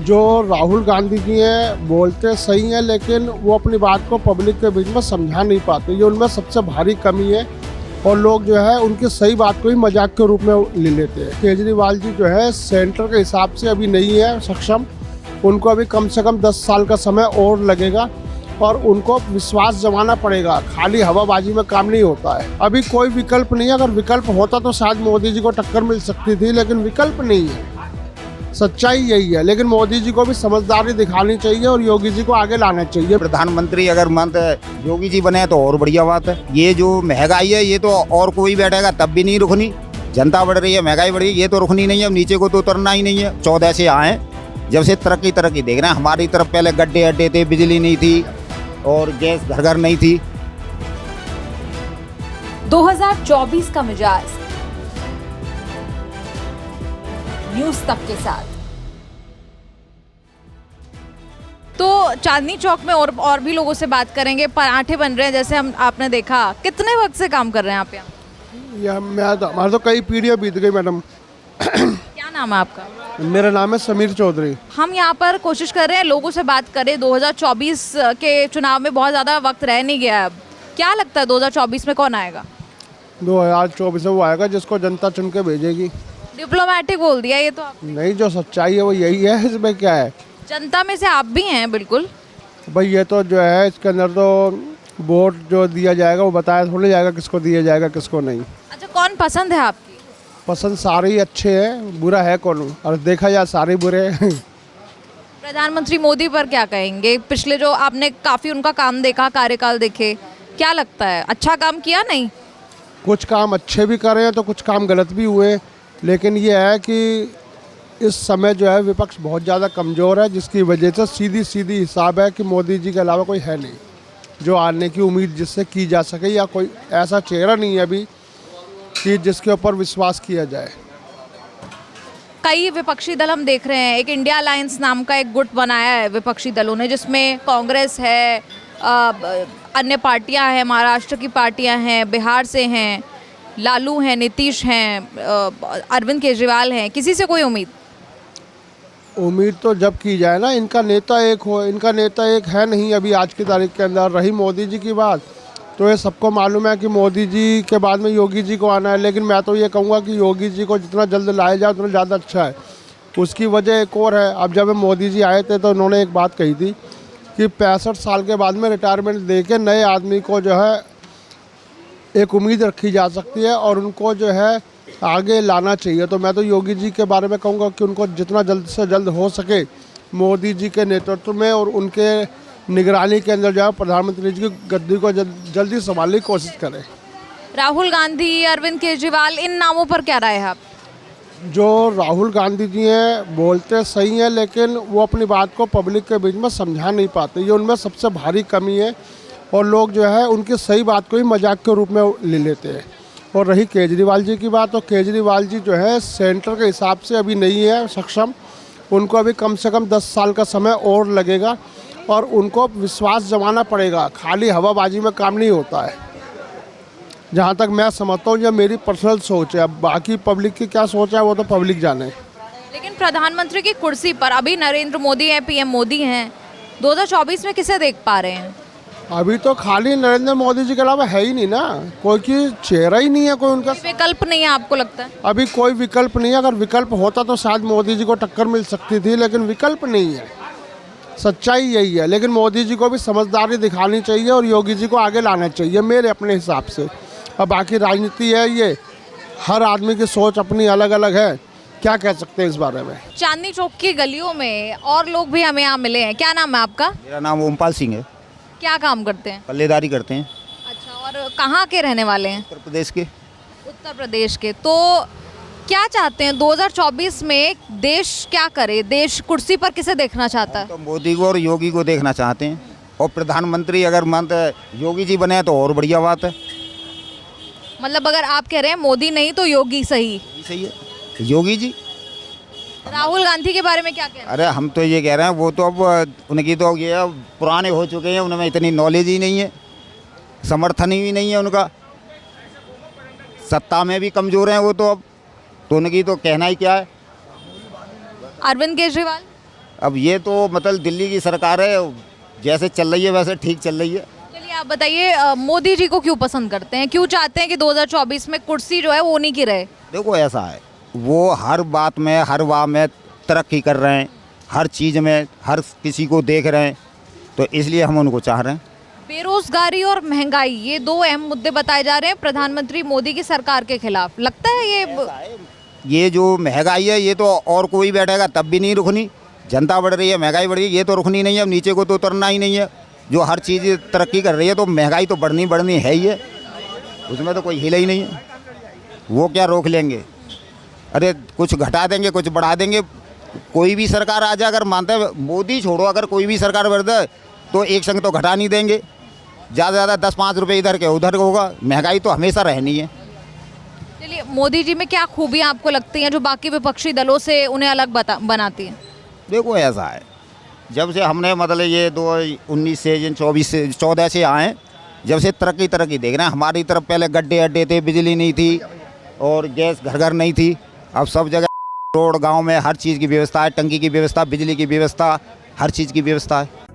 जो राहुल गांधी जी हैं बोलते सही हैं, लेकिन वो अपनी बात को पब्लिक के बीच में समझा नहीं पाते। ये उनमें सबसे भारी कमी है और लोग जो है उनकी सही बात को ही मजाक के रूप में ले लेते हैं। केजरीवाल जी जो है सेंटर के हिसाब से अभी नहीं है सक्षम, उनको अभी कम से कम 10 साल का समय और लगेगा और उनको विश्वास जमाना पड़ेगा। खाली हवाबाजी में काम नहीं होता है। अभी कोई विकल्प नहीं है। अगर विकल्प होता तो शायद मोदी जी को टक्कर मिल सकती थी, लेकिन विकल्प नहीं है। सच्चाई यही है। लेकिन मोदी जी को भी समझदारी दिखानी चाहिए और योगी जी को आगे लाना चाहिए। प्रधानमंत्री अगर मान योगी जी बने तो और बढ़िया बात है। ये जो महंगाई है ये तो और कोई बैठेगा तब भी नहीं रुकनी। जनता बढ़ रही है, महंगाई बढ़ रही है, ये तो रुकनी नहीं है। अब नीचे को तो उतरना ही नहीं है। 14 से आए जब से तरक्की देख रहे हैं। हमारी तरफ पहले गड्ढे अड्डे थे, बिजली नहीं थी और गैस घर घर नहीं थी। 2024 का मिजाज न्यूज तक के साथ। तो चांदनी चौक में और भी लोगों से बात करेंगे। पराठे बन रहे हैं जैसे आपने देखा। कितने वक्त से काम कर रहे हैं आप यहाँ? हमारे तो कई पीढ़ियाँ बीत गई मैडम। क्या नाम है आपका? मेरा नाम है समीर चौधरी। हम यहाँ पर कोशिश कर रहे हैं लोगों से बात करें। 2024 के चुनाव में बहुत ज़्यादा वक्त रह नहीं गया। अब क्या लगता है 2024 में कौन आएगा? 2024 में वो आएगा जिसको जनता चुन के भेजेगी। डिप्लोमेटिक बोल दिया ये तो आपने। नहीं, जो सच्चाई है वो यही है। इसमें क्या है? जनता में से आप भी हैं बिल्कुल। भाई ये तो जो है इसके अंदर तो वोट जो दिया जाएगा वो बताया थोड़ी जाएगा किसको दिया जाएगा किसको नहीं। अच्छा, कौन पसंद है आपकी? पसंद सारे ही अच्छे हैं, बुरा है कौन? और देखा जाए सारे बुरे हैं। प्रधानमंत्री मोदी पर क्या कहेंगे? पिछले जो आपने काफ़ी उनका काम देखा, कार्यकाल देखे, क्या लगता है अच्छा काम किया? नहीं, कुछ काम अच्छे भी करे हैं तो कुछ काम गलत भी हुए। लेकिन ये है कि इस समय जो है विपक्ष बहुत ज़्यादा कमज़ोर है, जिसकी वजह से सीधी सीधी हिसाब है कि मोदी जी के अलावा कोई है नहीं जो आने की उम्मीद जिससे की जा सके, या कोई ऐसा चेहरा नहीं है अभी कि जिसके ऊपर विश्वास किया जाए। कई विपक्षी दल हम देख रहे हैं। एक इंडिया अलायंस नाम का एक गुट बनाया है विपक्षी दलों ने, जिसमें कांग्रेस है, अन्य पार्टियां हैं, महाराष्ट्र की पार्टियां हैं, बिहार से हैं, लालू हैं, नीतीश हैं, अरविंद केजरीवाल हैं। किसी से कोई उम्मीद तो जब की जाए ना, इनका नेता एक हो। इनका नेता एक है नहीं अभी आज की तारीख के अंदर। रही मोदी जी की बात, तो ये सबको मालूम है कि मोदी जी के बाद में योगी जी को आना है। लेकिन मैं तो ये कहूँगा कि योगी जी को जितना जल्द लाया जाए उतना ज़्यादा अच्छा है। उसकी वजह एक और है। अब जब मोदी जी आए थे तो उन्होंने एक बात कही थी कि 65 साल के बाद में रिटायरमेंट दे के नए आदमी को जो है एक उम्मीद रखी जा सकती है और उनको जो है आगे लाना चाहिए। तो मैं तो योगी जी के बारे में कहूँगा कि उनको जितना जल्द से जल्द हो सके मोदी जी के नेतृत्व में और उनके निगरानी के अंदर जो है प्रधानमंत्री जी की गद्दी को जल्दी संभालने की कोशिश करें। राहुल गांधी, अरविंद केजरीवाल, इन नामों पर क्या राय है आप? जो राहुल गांधी जी हैं बोलते सही हैं, लेकिन वो अपनी बात को पब्लिक के बीच में समझा नहीं पाते। ये उनमें सबसे भारी कमी है और लोग जो है उनकी सही बात को ही मजाक के रूप में ले लेते हैं। और रही केजरीवाल जी की बात, तो केजरीवाल जी जो है सेंटर के हिसाब से अभी नहीं है सक्षम, उनको अभी कम से कम 10 साल का समय और लगेगा और उनको विश्वास जमाना पड़ेगा। खाली हवाबाजी में काम नहीं होता है, जहाँ तक मैं समझता हूँ। ये मेरी पर्सनल सोच है। अब बाकी पब्लिक की क्या सोच है वो तो पब्लिक जाने। लेकिन प्रधानमंत्री की कुर्सी पर अभी नरेंद्र मोदी हैं, पीएम मोदी हैं। 2024 में किसे देख पा रहे हैं? अभी तो खाली नरेंद्र मोदी जी के अलावा है ही नहीं ना, कोई की चेहरा ही नहीं है कोई उनका। विकल्प नहीं है आपको लगता है? अभी कोई विकल्प नहीं है। अगर विकल्प होता तो शायद मोदी जी को टक्कर मिल सकती थी, लेकिन विकल्प नहीं है। सच्चाई यही है। लेकिन मोदी जी को भी समझदारी दिखानी चाहिए और योगी जी को आगे लाना चाहिए मेरे अपने हिसाब से। अब बाकी राजनीति है, ये हर आदमी की सोच अपनी अलग अलग है। क्या कह सकते हैं इस बारे में? चांदनी चौक की गलियों में और लोग भी हमें यहाँ मिले हैं। क्या नाम है आपका? मेरा नाम ओमपाल सिंह है। क्या काम करते हैं? पल्लेदारी करते हैं। अच्छा, और कहाँ के रहने वाले हैं? उत्तर प्रदेश के। उत्तर प्रदेश के। तो क्या चाहते हैं 2024 में देश क्या करे? देश कुर्सी पर किसे देखना चाहता है? तो मोदी को और योगी को देखना चाहते हैं। और प्रधानमंत्री अगर मानते योगी जी बने तो और बढ़िया बात है। मतलब अगर आप कह रहे हैं मोदी नहीं तो योगी सही? सही है, योगी जी। राहुल गांधी के बारे में क्या कहना? अरे हम तो ये कह रहे हैं, वो तो अब उनकी तो ये पुराने हो चुके हैं, उनमें इतनी नॉलेज ही नहीं है, समर्थन ही नहीं है उनका, सत्ता में भी कमज़ोर हैं वो तो। अब तो उनकी तो कहना ही क्या है। अरविंद केजरीवाल? अब ये तो मतलब दिल्ली की सरकार है, जैसे चल रही है वैसे ठीक चल रही है। चलिए आप बताइए, मोदी जी को क्यों पसंद करते हैं, क्यों चाहते हैं कि 2024 में कुर्सी जो है वो उन्हीं की रहे? देखो ऐसा है, वो हर बात में हर वाह में तरक्की कर रहे हैं, हर चीज़ में हर किसी को देख रहे हैं, तो इसलिए हम उनको चाह रहे हैं। बेरोजगारी और महंगाई ये दो अहम मुद्दे बताए जा रहे हैं प्रधानमंत्री मोदी की सरकार के खिलाफ। लगता है ये जो महंगाई है ये तो और कोई बैठेगा तब भी नहीं रुकनी। जनता बढ़ रही है, महंगाई बढ़ रही है, ये तो रुकनी नहीं है, अब नीचे को तो उतरना ही नहीं है। जो हर चीज़ तरक्की कर रही है तो महंगाई तो बढ़नी है ही है, उसमें तो कोई हिला ही नहीं है। वो क्या रोक लेंगे? अरे कुछ घटा देंगे, कुछ बढ़ा देंगे। कोई भी सरकार आ जाए, अगर मानते हैं मोदी छोड़ो, अगर कोई भी सरकार बढ़ जाए तो एक संग तो घटा नहीं देंगे। ज़्यादा से ज़्यादा 10-5 रुपये इधर के उधर होगा। महंगाई तो हमेशा रहनी है। चलिए, मोदी जी में क्या खूबियाँ आपको लगती हैं जो बाकी विपक्षी दलों से उन्हें अलग बनाती हैं? देखो ऐसा है, जब से हमने मतलब ये 2019 से 24 से 14 से आए, जब से तरक्की देख रहे हैं। हमारी तरफ पहले गड्ढे अड्डे थे, बिजली नहीं थी और गैस घर घर नहीं थी। अब सब जगह रोड, गांव में हर चीज़ की व्यवस्था है, टंकी की व्यवस्था, बिजली की व्यवस्था, हर चीज़ की व्यवस्था है।